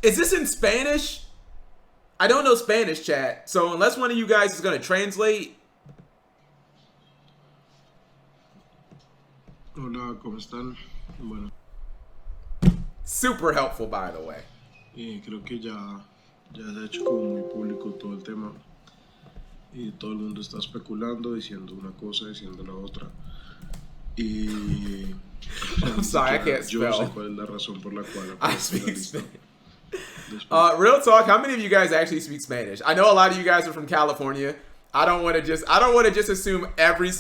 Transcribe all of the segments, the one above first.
Is this in Spanish? I don't know Spanish, chat. So unless one of you guys is gonna translate. Hola, ¿cómo están? Bueno, Super helpful, by the way. creo que ya se ha hecho como muy público todo el tema y todo el mundo está especulando, diciendo una cosa, diciendo la otra. Y I'm sorry, I can't yo sé spell. cuál es la razón por la cual I aparece en la speak lista. Spanish. Real talk, how many of you guys actually speak Spanish? I know a lot of you guys are from California. I don't want to just assume every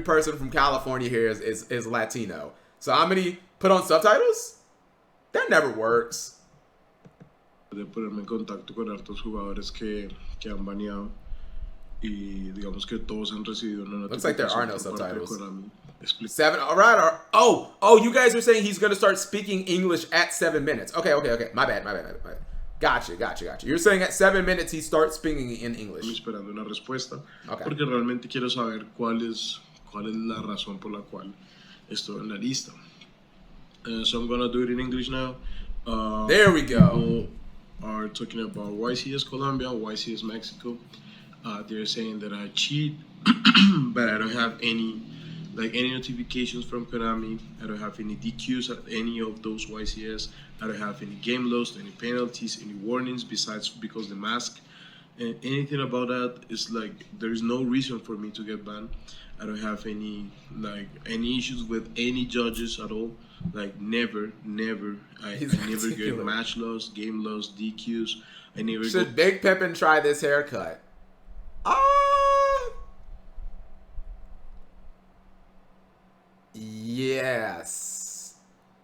person from California here is Latino. So how many put on subtitles? That never works. De ponerme en contacto con hartos jugadores que han baneado y digamos que todos han recibido una Looks like there are notificación no por parte de subtitles. Konami. 7. All right. Oh, you guys are saying he's going to start speaking English at 7 minutes. Okay. My bad. Gotcha. You're saying at 7 minutes he starts speaking in English. Esperando una respuesta, Okay. porque realmente quiero saber cuál es la razón por la cual estoy en la lista. So I'm gonna do it in English now. There we go. People are talking about YCS Colombia, YCS Mexico. They're saying that I cheat, but I don't have any notifications from Konami. I don't have any DQs at any of those YCS. I don't have any game lost, any penalties, any warnings besides because the mask. And anything about that is like there is no reason for me to get banned. I don't have any issues with any judges at all. Like never. I never get match loss, game loss, DQs. I never. Should Big Pippin try this haircut?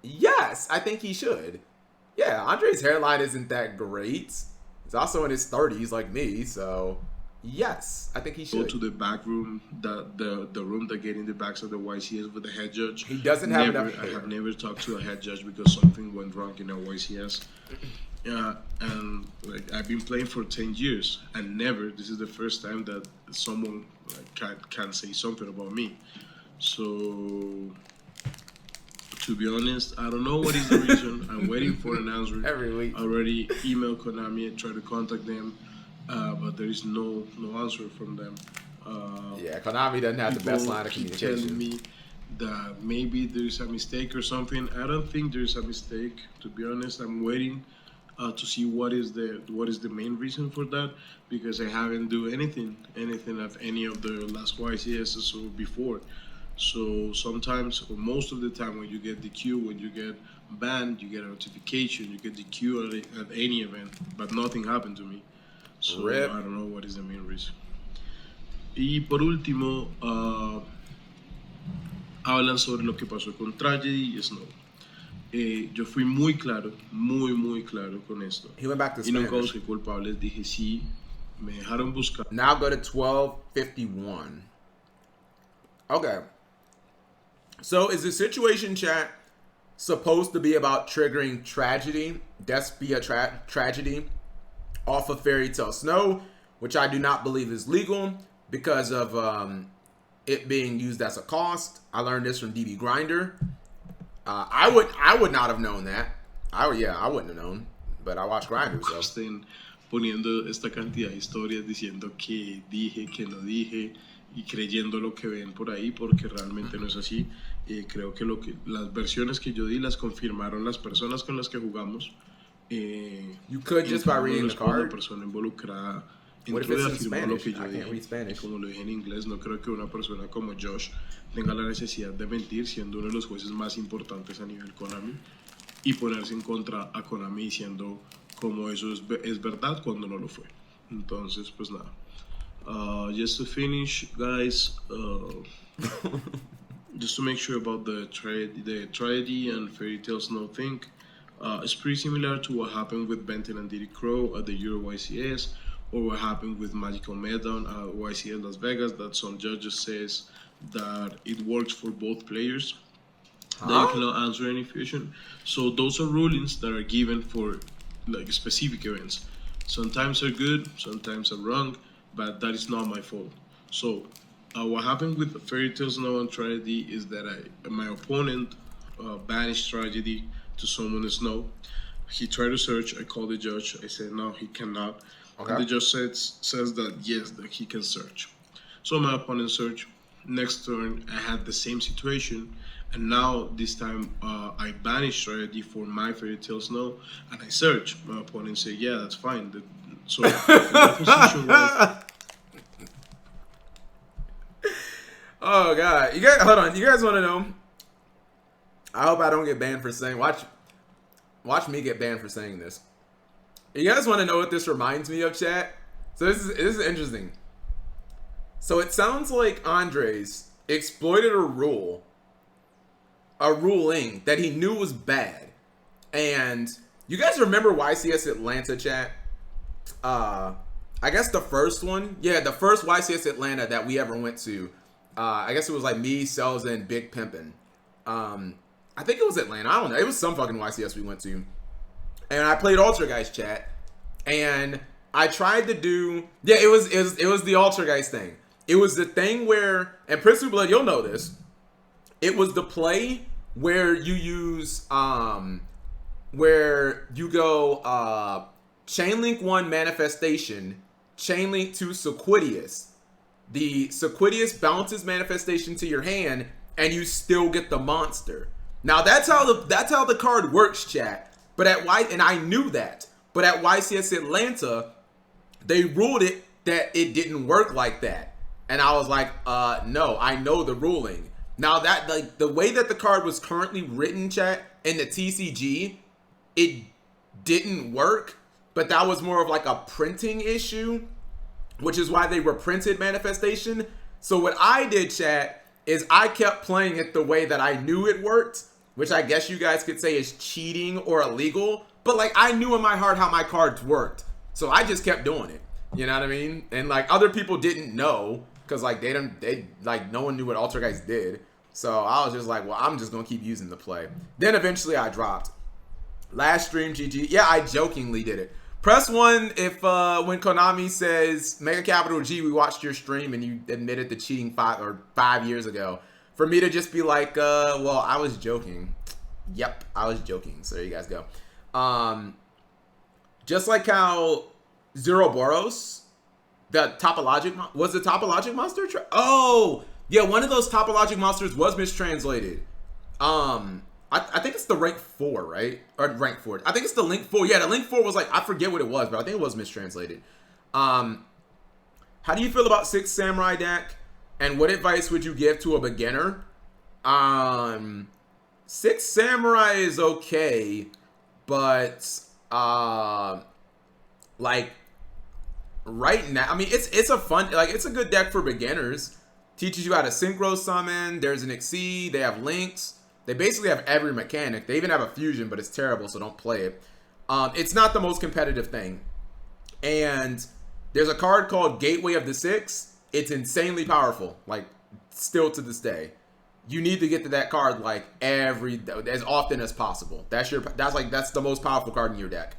Yes, I think he should. Yeah, Andre's hairline isn't that great. He's also in his 30s like me, so yes, I think he should. Go to the back room, the room that get in the backs of the YCS with the head judge. He doesn't have enough hair. I have never talked to a head judge because something went wrong in a YCS. And like I've been playing for 10 years and this is the first time that someone can say something about me. So to be honest, I don't know what is the reason. I'm waiting for an answer. Every week. I already emailed Konami and tried to contact them, but there is no answer from them. Yeah, Konami doesn't have the best line of communication. Telling me that maybe there's a mistake or something. I don't think there's a mistake. To be honest, I'm waiting to see what is the main reason for that, because I haven't do anything at any of the last YCSs or before. So sometimes, or most of the time, when you get the queue, when you get banned, you get a notification, you get the queue at any event, but nothing happened to me. So Rip. I don't know what is the main reason. Y por último, hablan sobre lo que pasó con Tragedy y Snow. Yo fui muy claro con esto. He went back to y nunca Spanish. busqué culpables, dije sí, me dejaron buscar. Now go to 12:51. Okay. So is the situation, chat, supposed to be about triggering tragedy, deaths via tragedy, off of Fairy Tale Snow, which I do not believe is legal because of it being used as a cost. I learned this from DB Grinder. I would not have known that. I wouldn't have known, but I watched Grinder. So. Estén poniendo esta cantidad de historias diciendo que dije, que no dije y creyendo lo que ven por ahí, porque realmente no es así. Creo que las versiones que yo di las confirmaron las personas con las que jugamos. You could just by reading the card. La persona involucrada What if entró y it's in afirmó lo Spanish? que yo I can't read dije. Spanish. Como lo dije en inglés, no creo que una persona como Josh tenga la necesidad de mentir, siendo uno de los jueces más importantes a nivel Konami, y ponerse en contra a Konami diciendo como eso es verdad cuando no lo fue. Entonces, pues nada. Just to finish, guys, just to make sure about the tragedy and Fairy Tale Snow thing, it's pretty similar to what happened with Benton and Diddy Crow at the Euro YCS, or what happened with Magical Meltdown at YCS Las Vegas, that some judges says that it works for both players. That you cannot answer any fusion. So those are rulings that are given for like specific events. Sometimes are good, sometimes are wrong, but that is not my fault. So what happened with Fairy Tale Snow and Tragedy is that my opponent banished Tragedy to summon Snow. He tried to search. I called the judge. I said no, he cannot. And the Okay. judge says that yes, that he can search. So my opponent searched. Next turn, I had the same situation, and now this time I banished strategy for my fairy tale snow, and I search. My opponent said, "Yeah, that's fine." So the position was Oh god, you guys, hold on. You guys want to know? I hope I don't get banned for saying. Watch me get banned for saying this. You guys want to know what this reminds me of, chat? So this is interesting. So it sounds like Andres exploited a ruling that he knew was bad. And you guys remember YCS Atlanta, chat? I guess the first one, yeah, the first YCS Atlanta that we ever went to. I guess it was like me, Cells, and Big Pimpin'. I think it was Atlanta. I don't know. It was some fucking YCS we went to. And I played Altergeist, chat. And I tried to do, yeah, it was the Altergeist thing. It was the thing where, and Prince of Blood, you'll know this. It was the play where you use where you go Chainlink 1 Manifestation, Chainlink 2 Sequidius. The Sequidius bounces Manifestation to your hand, and you still get the monster. Now that's how the card works, chat. But and I knew that. But at YCS Atlanta, they ruled it that it didn't work like that. And I was like, no, I know the ruling. Now that like the way that the card was currently written, chat, in the TCG, it didn't work. But that was more of like a printing issue, which is why they reprinted Manifestation. So what I did, chat, is I kept playing it the way that I knew it worked, which I guess you guys could say is cheating or illegal. But like I knew in my heart how my cards worked, so I just kept doing it. You know what I mean? And like other people didn't know because like they like no one knew what Altergeist did. So I was just like, well, I'm just gonna keep using the play. Then eventually I dropped. Last stream, GG. Yeah, I jokingly did it. Press 1 if when Konami says Mega Capital G, we watched your stream and you admitted to cheating 5 years ago. For me to just be like, well, I was joking. Yep, I was joking. So there you guys go. Just like how Zeroboros, the Topologic, was the Topologic monster? Oh, yeah, one of those Topologic monsters was mistranslated. I think it's the rank 4, right? Or rank 4. I think it's the link 4. Yeah, the link 4 was like, I forget what it was, but I think it was mistranslated. How do you feel about 6 Samurai deck? And what advice would you give to a beginner? 6 Samurai is okay, but like right now, I mean, it's a fun, like it's a good deck for beginners. Teaches you how to synchro summon. There's an Exceed. They have links. They basically have every mechanic. They even have a fusion, but it's terrible, so don't play it. It's not the most competitive thing. And there's a card called Gateway of the Six. It's insanely powerful, like still to this day. You need to get to that card like as often as possible. That's the most powerful card in your deck.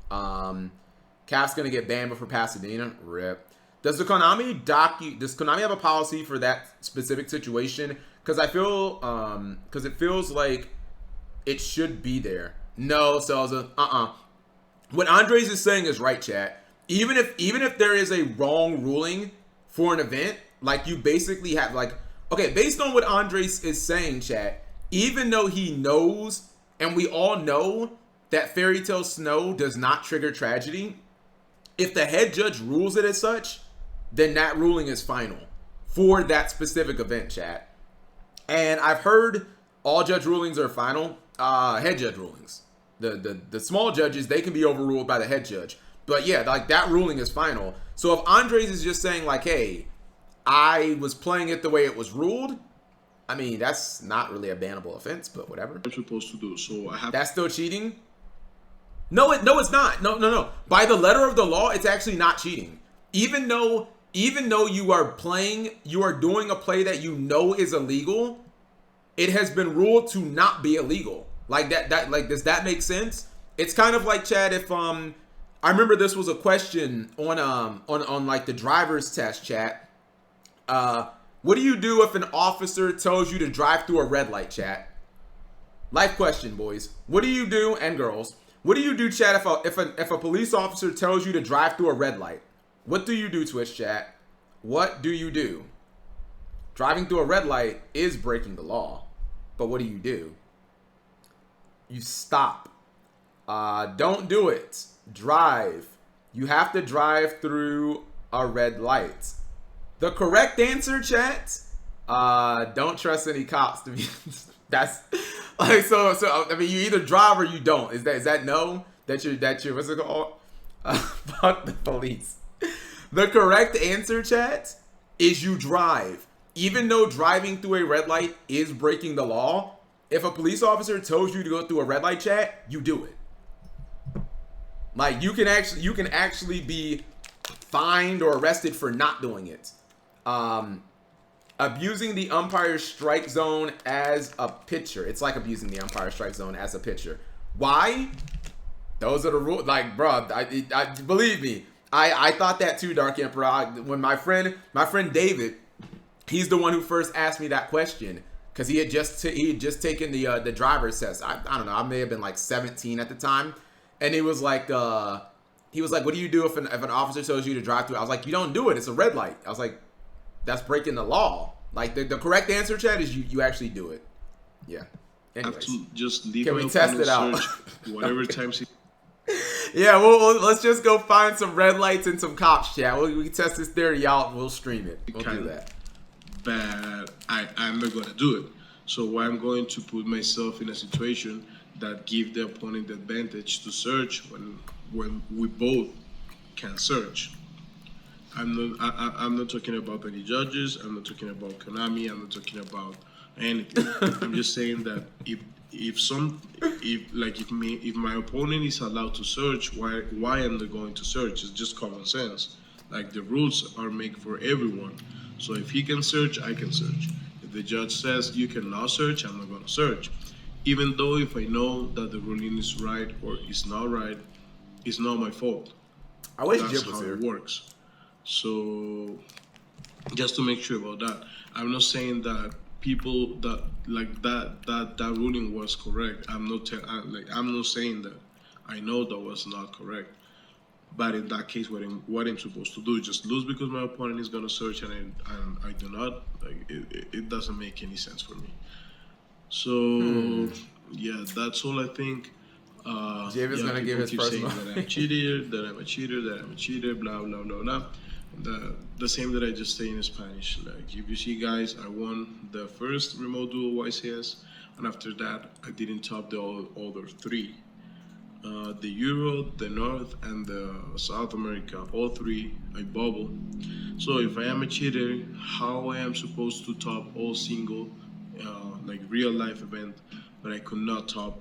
Cap's gonna get banned before Pasadena. Rip. Does Konami have a policy for that specific situation? Because I feel, because it feels like it should be there. No, Selza, What Andres is saying is right, chat. Even if there is a wrong ruling for an event, like you basically have like, okay, based on what Andres is saying, chat, even though he knows, and we all know that Fairy Tale Snow does not trigger tragedy, if the head judge rules it as such, then that ruling is final for that specific event, chat. And I've heard all judge rulings are final. Head judge rulings. The small judges, they can be overruled by the head judge. But yeah, like that ruling is final. So if Andres is just saying like, hey, I was playing it the way it was ruled, I mean, that's not really a bannable offense, but whatever. I'm supposed to do. So I have. That's still cheating? No, it's not. No. By the letter of the law, it's actually not cheating. Even though you are doing a play that you know is illegal, it has been ruled to not be illegal. Like that like, does that make sense? It's kind of like, Chad, if I remember this was a question on like the driver's test, chat. What do you do if an officer tells you to drive through a red light, chat? Life question, boys. What do you do, and girls? What do you do, chat, if a police officer tells you to drive through a red light? What do you do, Twitch chat? What do you do? Driving through a red light is breaking the law, but what do? You stop. Don't do it. Drive. You have to drive through a red light. The correct answer, chat, don't trust any cops. To be that's like so. I mean, you either drive or you don't. Is that no? That you're what's it called? Fuck the police. The correct answer, chat, is you drive. Even though driving through a red light is breaking the law, if a police officer tells you to go through a red light, chat, you do it. Like you can actually be fined or arrested for not doing it. Abusing the umpire strike zone as a pitcher. It's like abusing the umpire strike zone as a pitcher. Why? Those are the rules. Like, bro, I believe me. I thought that too, Dark Emperor. When my friend David, he's the one who first asked me that question because he had just taken the driver's test. I don't know. I may have been like 17 at the time, and he was like, what do you do if an officer tells you to drive through? I was like, you don't do it. It's a red light. I was like, that's breaking the law. Like the correct answer, Chad, is you actually do it. Yeah. Anyways, just leave. Can we test it out? Whatever time. Yeah, well, let's just go find some red lights and some cops, chat. We can test this theory out and we'll stream it. We'll do that. But I'm not going to do it. So I'm going to put myself in a situation that give the opponent the advantage to search when we both can search. I'm not talking about any judges. I'm not talking about Konami. I'm not talking about anything. I'm just saying that if my opponent is allowed to search, why am I going to search? It's just common sense. Like the rules are made for everyone. So if he can search, I can search. If the judge says you cannot search, I'm not going to search. Even though if I know that the ruling is right or is not right, it's not my fault. I wish That's Jip was how here. It works. So just to make sure about that, I'm not saying that people that like that ruling was correct. I'm not saying that. I know that was not correct. But in that case, what I'm supposed to do? Just lose because my opponent is gonna search and I do not. Like it doesn't make any sense for me. So yeah, that's all I think. Jib is gonna give his personal. Saying that I'm cheated, that I'm a cheater, blah blah blah blah. The same that I just say in Spanish. Like if you see, guys, I won the first remote duel YCS, and after that I didn't top the other three. The Euro, the North, and the South America, all three I bubble. So if I am a cheater, how I am supposed to top all single, like real life event, but I could not top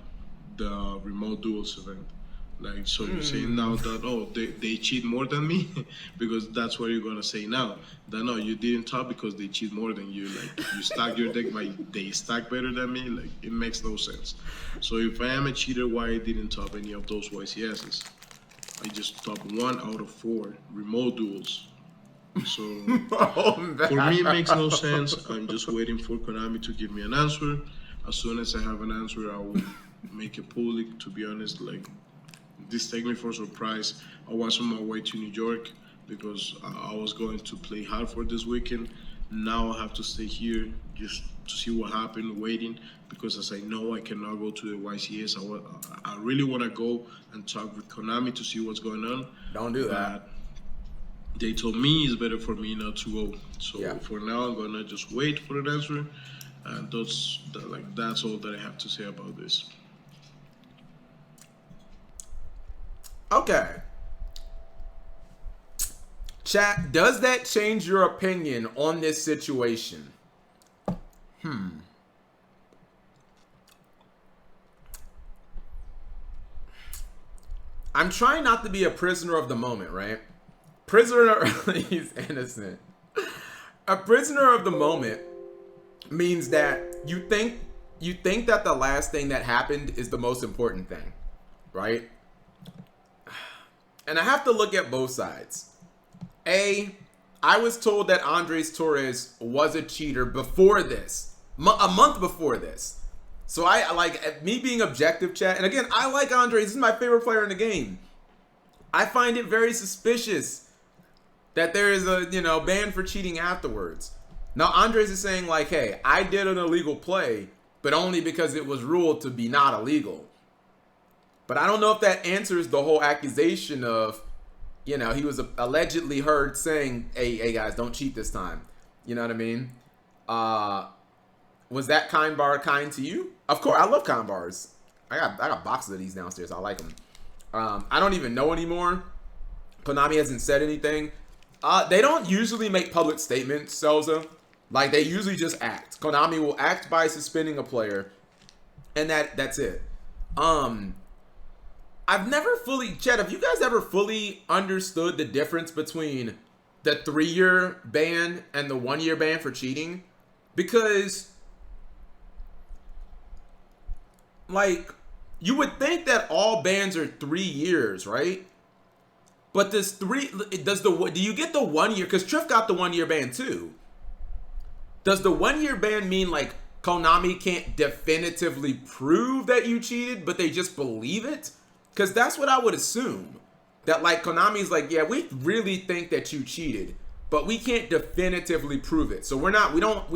the remote duels event? Like, so you're saying now that they cheat more than me, because that's what you're gonna say now. That no, you didn't top because they cheat more than you. Like you stack your deck, but they stack better than me. Like it makes no sense. So if I am a cheater, why I didn't top any of those YCSs? I just top 1 out of 4 remote duels. So for me, it makes no sense. I'm just waiting for Konami to give me an answer. As soon as I have an answer, I will make it public. To be honest, like. This take me for surprise. I was on my way to New York because I was going to play hard for this weekend. Now I have to stay here just to see what happened, waiting, because as I know I cannot go to the YCS. I really want to go and talk with Konami to see what's going on. Don't do that. They told me it's better for me not to go. So yeah. For now, I'm going to just wait for an answer. And that's all that I have to say about this. Okay. Chat, does that change your opinion on this situation? I'm trying not to be a prisoner of the moment, right? Prisoner, he's innocent. A prisoner of the moment means that you think that the last thing that happened is the most important thing, right? And I have to look at both sides. I was told that Andres Torres was a cheater before this, a month before this. So I like me being objective, chat. And again, I like Andres. This is my favorite player in the game. I find it very suspicious that there is a, ban for cheating afterwards. Now, Andres is saying like, hey, I did an illegal play, but only because it was ruled to be not illegal. But I don't know if that answers the whole accusation of, he was allegedly heard saying, hey guys, don't cheat this time. You know what I mean? Was that kind bar kind to you? Of course, I love kind bars. I got boxes of these downstairs. I like them. I don't even know anymore. Konami hasn't said anything. They don't usually make public statements, Selza. Like, they usually just act. Konami will act by suspending a player, and that's it. I've never fully, Chet, have you guys ever fully understood the difference between the 3-year ban and the 1-year ban for cheating? Because, like, you would think that all bans are 3 years, right? But do you get the 1 year? Because Triff got the 1-year ban too. Does the 1-year ban mean like Konami can't definitively prove that you cheated, but they just believe it? Because that's what I would assume. That like Konami's like, yeah, we really think that you cheated, but we can't definitively prove it. So we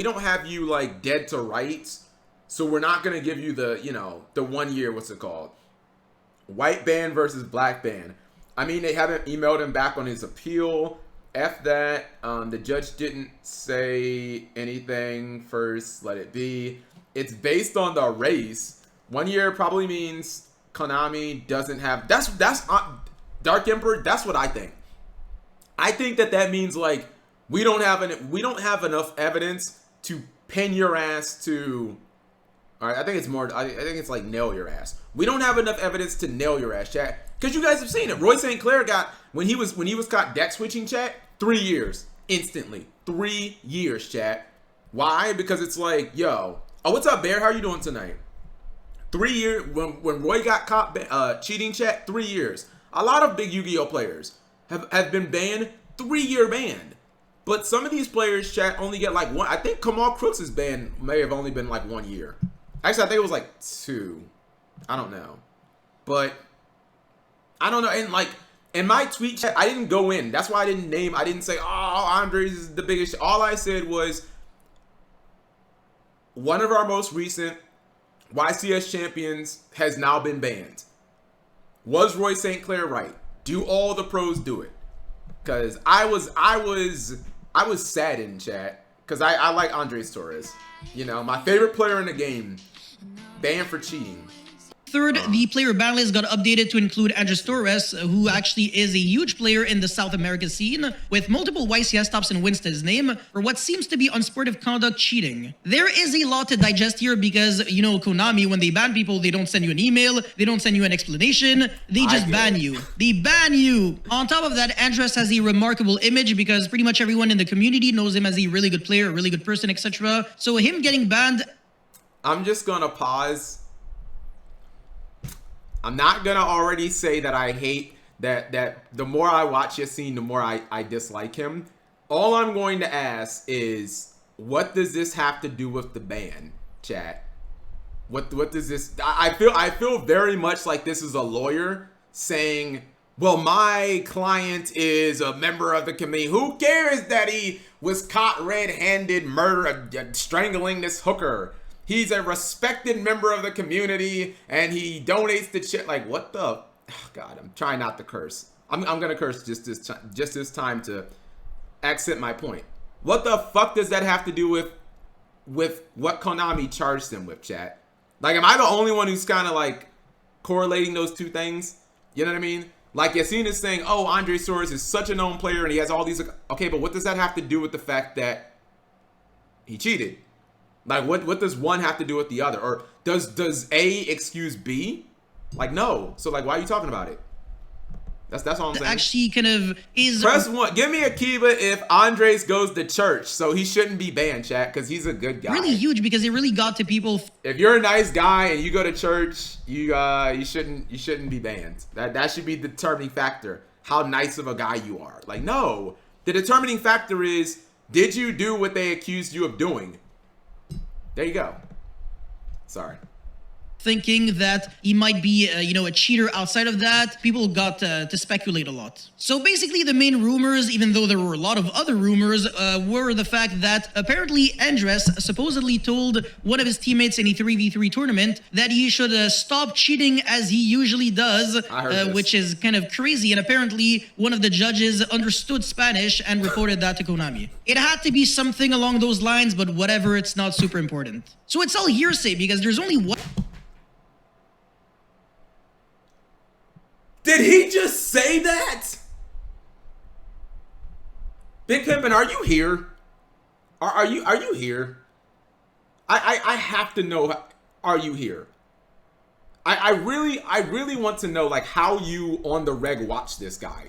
don't have you like dead to rights. So we're not gonna give you the, the 1 year, what's it called? White ban versus black ban. I mean, they haven't emailed him back on his appeal. F that. The judge didn't say anything first. Let it be. It's based on the race. 1 year probably means Konami doesn't have. That's Dark Emperor. That's what I think. I think that means like we don't have enough evidence to pin your ass to. All right, I think it's more. I think it's like nail your ass. We don't have enough evidence to nail your ass, chat. Because you guys have seen it. Roy St. Clair got when he was caught deck switching, chat. 3 years instantly. 3 years, chat. Why? Because it's like, yo, oh, what's up, Bear? How are you doing tonight? 3 years when Roy got caught cheating, chat. 3 years. A lot of big Yu-Gi-Oh players have been banned. 3-year ban. But some of these players, chat, only get like one. I think Kamal Crooks' ban may have only been like 1 year. Actually, I think it was like 2. I don't know. But I don't know. And like in my tweet chat, I didn't go in. That's why I didn't say, oh, Andres is the biggest. All I said was one of our most recent YCS champions has now been banned. Was Roy St. Clair right? Do all the pros do it? Because I was saddened, chat. Because I like Andres Torres. My favorite player in the game, banned for cheating. Third, the player ban list got updated to include Andres Torres, who actually is a huge player in the South America scene, with multiple YCS tops and wins to his name for what seems to be unsportive conduct cheating. There is a lot to digest here because, Konami, when they ban people, they don't send you an email, they don't send you an explanation, they just ban you. They ban you! On top of that, Andres has a remarkable image because pretty much everyone in the community knows him as a really good player, a really good person, etc. So him getting banned... I'm just gonna pause. I'm not gonna already say that I hate that the more I watch Yassine, the more I dislike him. All I'm going to ask is, what does this have to do with the ban, chat? What does this? I feel very much like this is a lawyer saying, well, my client is a member of the committee. Who cares that he was caught red-handed strangling this hooker? He's a respected member of the community, and he donates to shit. Like, what the? Oh, God, I'm trying not to curse. I'm gonna curse just this time to accent my point. What the fuck does that have to do with what Konami charged him with, chat? Like, am I the only one who's kind of like correlating those two things? You know what I mean? Like, Yassine is saying, oh, Andres Torres is such a known player, and he has all these. Okay, but what does that have to do with the fact that he cheated? Like, what does one have to do with the other? Or does A excuse B? Like, no. So, like, why are you talking about it? That's all I'm saying. Actually, kind of is... Press 1. Give me a Kiva if Andres goes to church. So, he shouldn't be banned, chat, because he's a good guy. Really huge, because it really got to people... If you're a nice guy and you go to church, you shouldn't be banned. That should be the determining factor. How nice of a guy you are. Like, no. The determining factor is, did you do what they accused you of doing? There you go. Sorry. thinking that he might be, a cheater outside of that. People got to speculate a lot. So basically, the main rumors, even though there were a lot of other rumors, were the fact that apparently Andres supposedly told one of his teammates in a 3v3 tournament that he should stop cheating as he usually does, which is kind of crazy. And apparently, one of the judges understood Spanish and reported that to Konami. It had to be something along those lines, but whatever, it's not super important. So it's all hearsay because there's only one. Did he just say that? Big Pimpin', are you here? Are you here? I have to know. Are you here? I really want to know like how you on the reg watch this guy.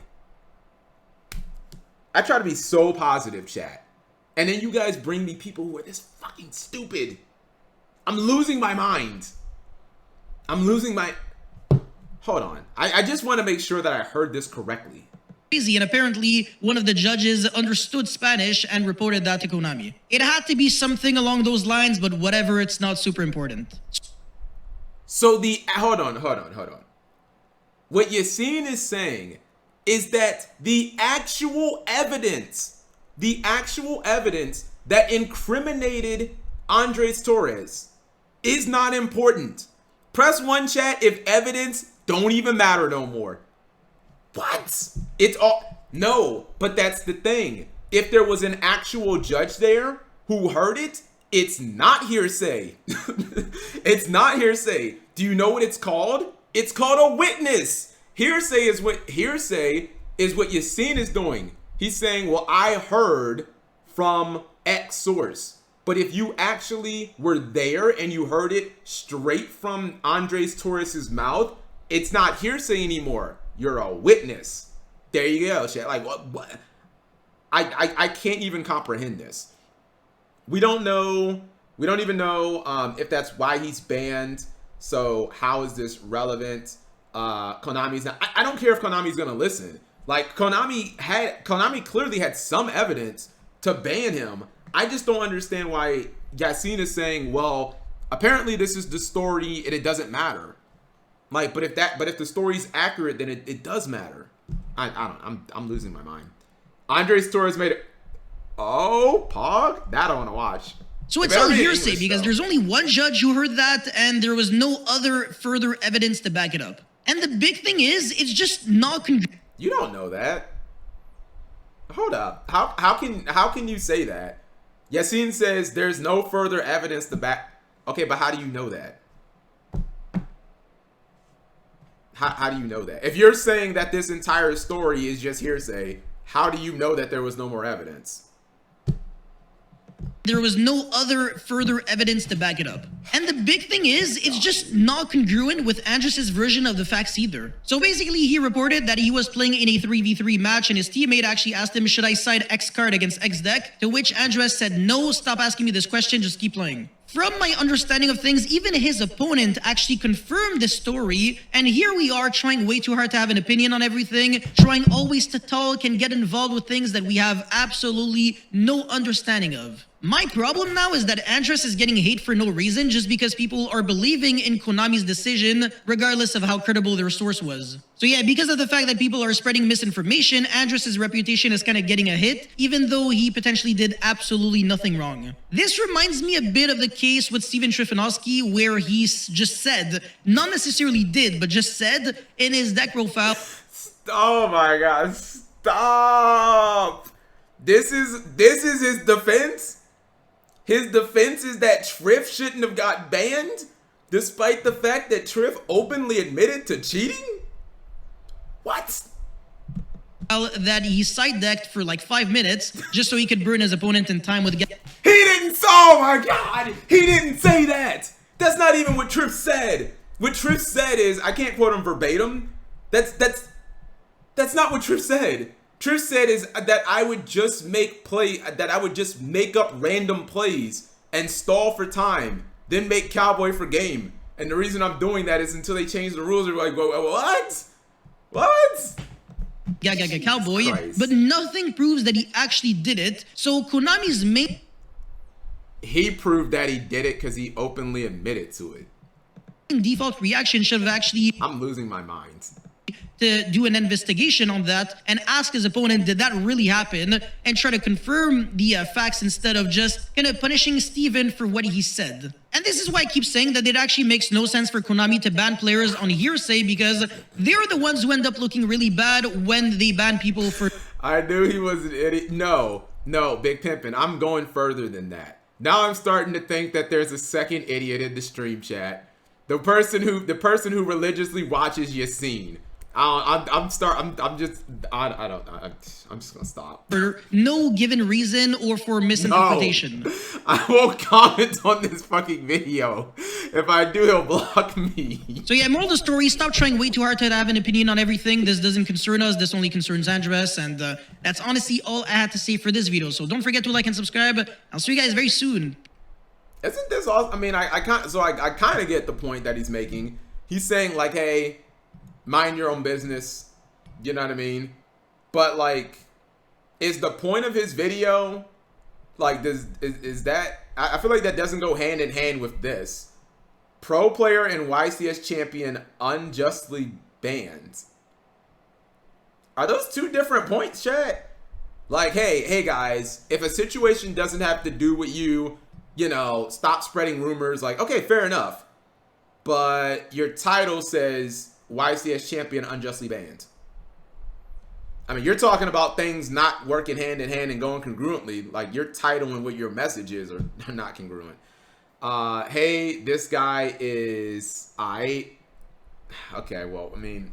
I try to be so positive, chat, and then you guys bring me people who are this fucking stupid. I'm losing my mind. I'm losing my. Hold on. I just want to make sure that I heard this correctly. Crazy, and apparently one of the judges understood Spanish and reported that to Konami. It had to be something along those lines, but whatever, it's not super important. So hold on. What Yassine is saying is that the actual evidence that incriminated Andres Torres is not important. Press 1, chat, if evidence don't even matter no more. What? It's all... No, but that's the thing. If there was an actual judge there who heard it, it's not hearsay. It's not hearsay. Do you know what it's called? It's called a witness. Hearsay is what Yassine is doing. He's saying, well, I heard from X source. But if you actually were there and you heard it straight from Andres Torres' mouth, it's not hearsay anymore. You're a witness. There you go, shit. Like what? I can't even comprehend this. We don't know. We don't even know if that's why he's banned. So how is this relevant? Konami's not. I don't care if Konami's gonna listen. Like Konami clearly had some evidence to ban him. I just don't understand why Yassine is saying, well, apparently this is the story and it doesn't matter. Like, but if the story's accurate, then it does matter. I'm losing my mind. Andres Torres made it. Oh, Pog? That I want to watch. So it's all hearsay because there's only one judge who heard that and there was no other further evidence to back it up. And the big thing is, it's just not You don't know that. Hold up. How can you say that? Yassine says there's no further evidence to back. Okay, but how do you know that? How do you know that? If you're saying that this entire story is just hearsay, how do you know that there was no more evidence? There was no other further evidence to back it up. And the big thing is, it's just not congruent with Andres' version of the facts either. So basically, he reported that he was playing in a 3v3 match and his teammate actually asked him, should I side X card against X deck? To which Andres said, no, stop asking me this question, just keep playing. From my understanding of things, even his opponent actually confirmed the story, and here we are trying way too hard to have an opinion on everything, trying always to talk and get involved with things that we have absolutely no understanding of. My problem now is that Andres is getting hate for no reason just because people are believing in Konami's decision regardless of how credible their source was. So yeah, because of the fact that people are spreading misinformation, Andres' reputation is kind of getting a hit, even though he potentially did absolutely nothing wrong. This reminds me a bit of the case with Steven Trifanowski, where he just said, not necessarily did, but just said in his deck profile. Oh my God, stop! This is his defense? His defense is that Triff shouldn't have got banned, despite the fact that Triff openly admitted to cheating? What? That he side-decked for like 5 minutes just so he could burn his opponent in time with... He didn't... Oh my God! He didn't say that! That's not even what Triff said. What Triff said is... I can't quote him verbatim. That's not what Triff said. Triff said is that I would just make up random plays and stall for time, then make Cowboy for game. And the reason I'm doing that is until they change the rules. They're like, what? What? Cowboy, Christ. But nothing proves that he actually did it. So Konami's main... He proved that he did it because he openly admitted to it. default reaction should have actually I'm losing my mind. to do an investigation on that and ask his opponent, did that really happen? And try to confirm the facts instead of just kind of punishing Steven for what he said. And this is why I keep saying that it actually makes no sense for Konami to ban players on hearsay, because they're the ones who end up looking really bad when they ban people for... I knew he was an idiot. No, Big Pimpin', I'm going further than that. Now I'm starting to think that there's a second idiot in the stream chat. The person who religiously watches Yassine. I'm just gonna stop. For no given reason or for misinterpretation. No, I won't comment on this fucking video. If I do, he'll block me. So yeah, moral of the story, stop trying way too hard to have an opinion on everything. This doesn't concern us, this only concerns Andres, and that's honestly all I had to say for this video. So don't forget to like and subscribe. I'll see you guys very soon. Isn't this all? I mean, I kind of get the point that he's making. He's saying like, hey, mind your own business, you know what I mean? But like, is the point of his video, like, is that, I feel like that doesn't go hand in hand with this. Pro player and YCS champion unjustly banned. Are those two different points, chat? Like, hey guys, if a situation doesn't have to do with you, you know, stop spreading rumors, like, okay, fair enough. But your title says YCS champion unjustly banned. I mean, you're talking about things not working hand in hand and going congruently. Like, your title and what your message is are not congruent. Hey, this guy is okay, well, I mean,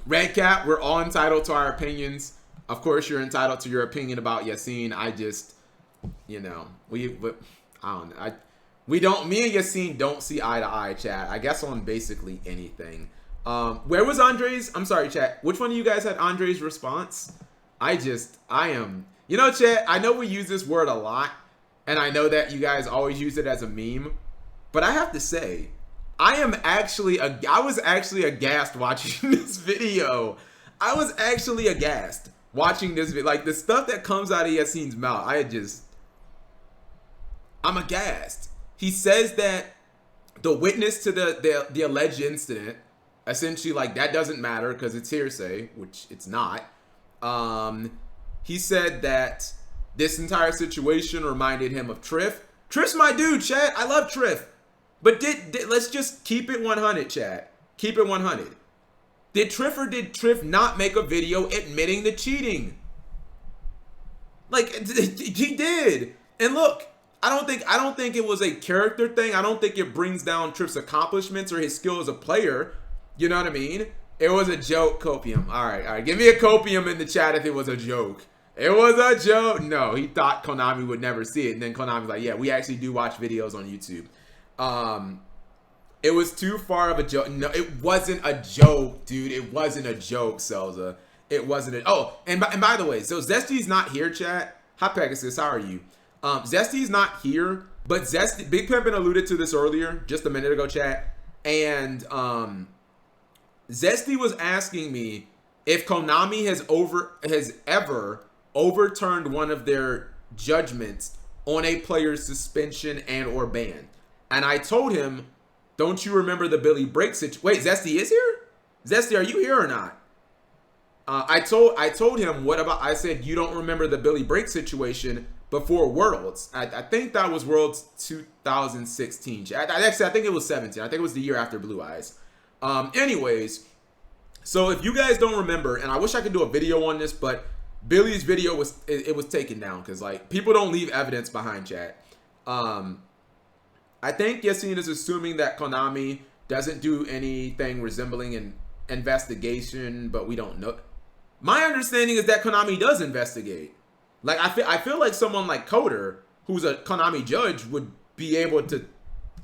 Red Cap, we're all entitled to our opinions. Of course, you're entitled to your opinion about Yassine. I just, you know, I don't know. Me and Yassine don't see eye to eye, chat. I guess on basically anything. Where was Andre's? I'm sorry, chat. Which one of you guys had Andre's response? You know, chat, I know we use this word a lot, and I know that you guys always use it as a meme, but I have to say, I was actually aghast watching this video. I was actually aghast watching this video. Like, the stuff that comes out of Yassine's mouth, I'm aghast. He says that the witness to the alleged incident, essentially, like, that doesn't matter because it's hearsay, which it's not. He said that this entire situation reminded him of Triff. Triff's my dude, chat. I love Triff. But let's just keep it 100, chat. Keep it 100. Did Triff not make a video admitting the cheating? Like, he did. And look, I don't think it was a character thing. I don't think it brings down Triff's accomplishments or his skill as a player. You know what I mean? It was a joke, Copium. All right. Give me a Copium in the chat if it was a joke. It was a joke. No, he thought Konami would never see it. And then Konami's like, yeah, we actually do watch videos on YouTube. It was too far of a joke. No, it wasn't a joke, dude. It wasn't a joke, Selza. It wasn't and by the way, so Zesty's not here, chat. Hi, Pegasus. How are you? Zesty's not here, but Big Pimpin' alluded to this earlier, just a minute ago, chat. And Zesty was asking me if Konami has ever overturned one of their judgments on a player's suspension and or ban. And I told him, don't you remember the Billy Break situation? Wait, Zesty is here? Zesty, are you here or not? I told him, I said, you don't remember the Billy Break situation before Worlds. I think that was Worlds 2016. Actually, I think it was 17. I think it was the year after Blue Eyes. Anyways, so if you guys don't remember, and I wish I could do a video on this, but Billy's video was taken down because, like, people don't leave evidence behind, chat. I think Yassine is assuming that Konami doesn't do anything resembling an investigation, but we don't know. My understanding is that Konami does investigate. Like, I feel like someone like Coder, who's a Konami judge, would be able to,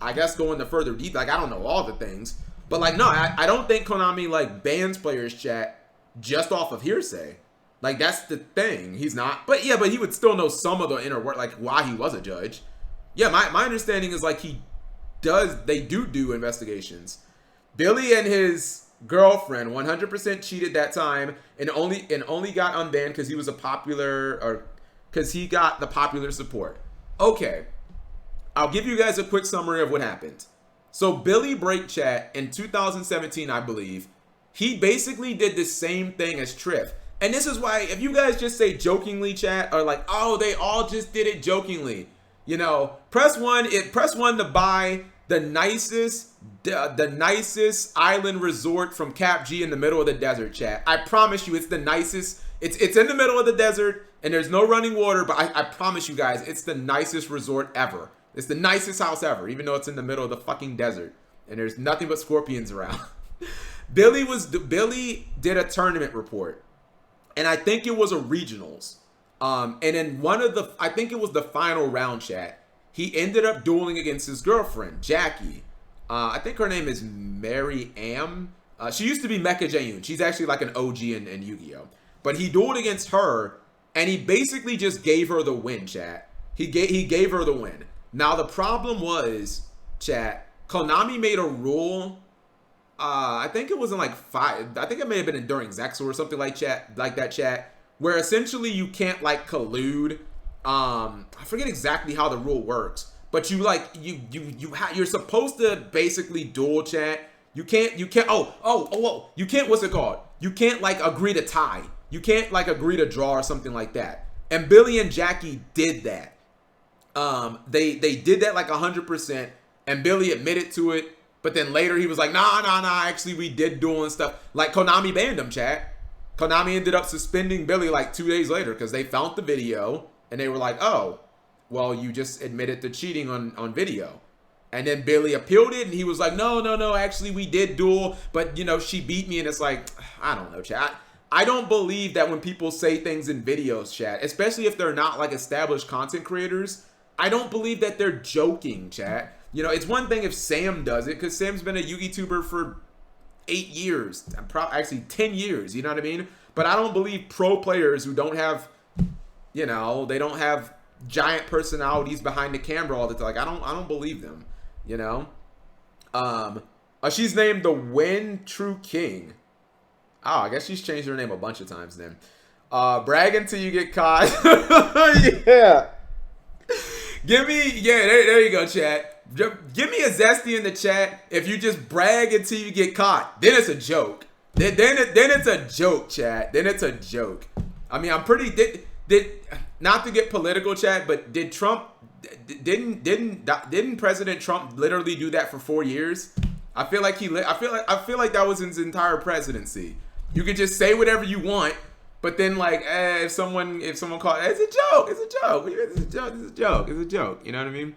I guess, go into further deep. Like, I don't know all the things, but like, no, I don't think Konami like bans players, chat, just off of hearsay. Like, that's the thing. He's not, but yeah, but he would still know some of the inner work, like why he was a judge. Yeah, my understanding is like they do investigations. Billy and his girlfriend 100% cheated that time and only got unbanned because he was because he got the popular support. Okay, I'll give you guys a quick summary of what happened. So Billy Break Chat in 2017, I believe, he basically did the same thing as Triff. And this is why, if you guys just say jokingly, chat, or like, oh, they all just did it jokingly, you know, press one to buy the nicest island resort from Cap G in the middle of the desert, chat. I promise you, it's the nicest. It's in the middle of the desert, and there's no running water, but I promise you guys, it's the nicest resort ever. It's the nicest house ever, even though it's in the middle of the fucking desert, and there's nothing but scorpions around. Billy did a tournament report, and I think it was a regionals. And in I think it was the final round, chat, he ended up dueling against his girlfriend, Jackie. I think her name is Mary Am. She used to be Mecha Jayun. She's actually like an OG in Yu-Gi-Oh! But he dueled against her, and he basically just gave her the win, chat. He gave her the win. Now, the problem was, chat, Konami made a rule, I think it was in like I think it may have been during Zexal or something like that, chat, where essentially you can't like collude. I forget exactly how the rule works, but you're supposed to basically duel, chat. You can't, you can't, what's it called? You can't like agree to tie. You can't like agree to draw or something like that. And Billy and Jackie did that. They did that like 100%, and Billy admitted to it, but then later he was like, nah, actually we did duel and stuff. Like Konami banned him, chat. Konami ended up suspending Billy like 2 days later because they found the video and they were like, oh, well, you just admitted to cheating on video. And then Billy appealed it and he was like, no, actually we did duel, but you know, she beat me. And it's like, I don't know, chat. I don't believe that when people say things in videos, chat, especially if they're not like established content creators, I don't believe that they're joking, chat. You know, it's one thing if Sam does it, because Sam's been a YouTuber for 8 years, actually 10 years, you know what I mean? But I don't believe pro players who don't have, you know, they don't have giant personalities behind the camera all the time. Like, I don't believe them, you know? She's named the Win True King. Oh, I guess she's changed her name a bunch of times then. Brag until you get caught. Yeah. There you go, chat. Give me a zesty in the chat if you just brag until you get caught. Then it's a joke. Then it's a joke, chat. Then it's a joke. I mean, I'm pretty did not to get political, chat, but did Trump didn't President Trump literally do that for 4 years? I feel like that was his entire presidency. You can just say whatever you want, but then like if someone called, it's a joke. You know what I mean?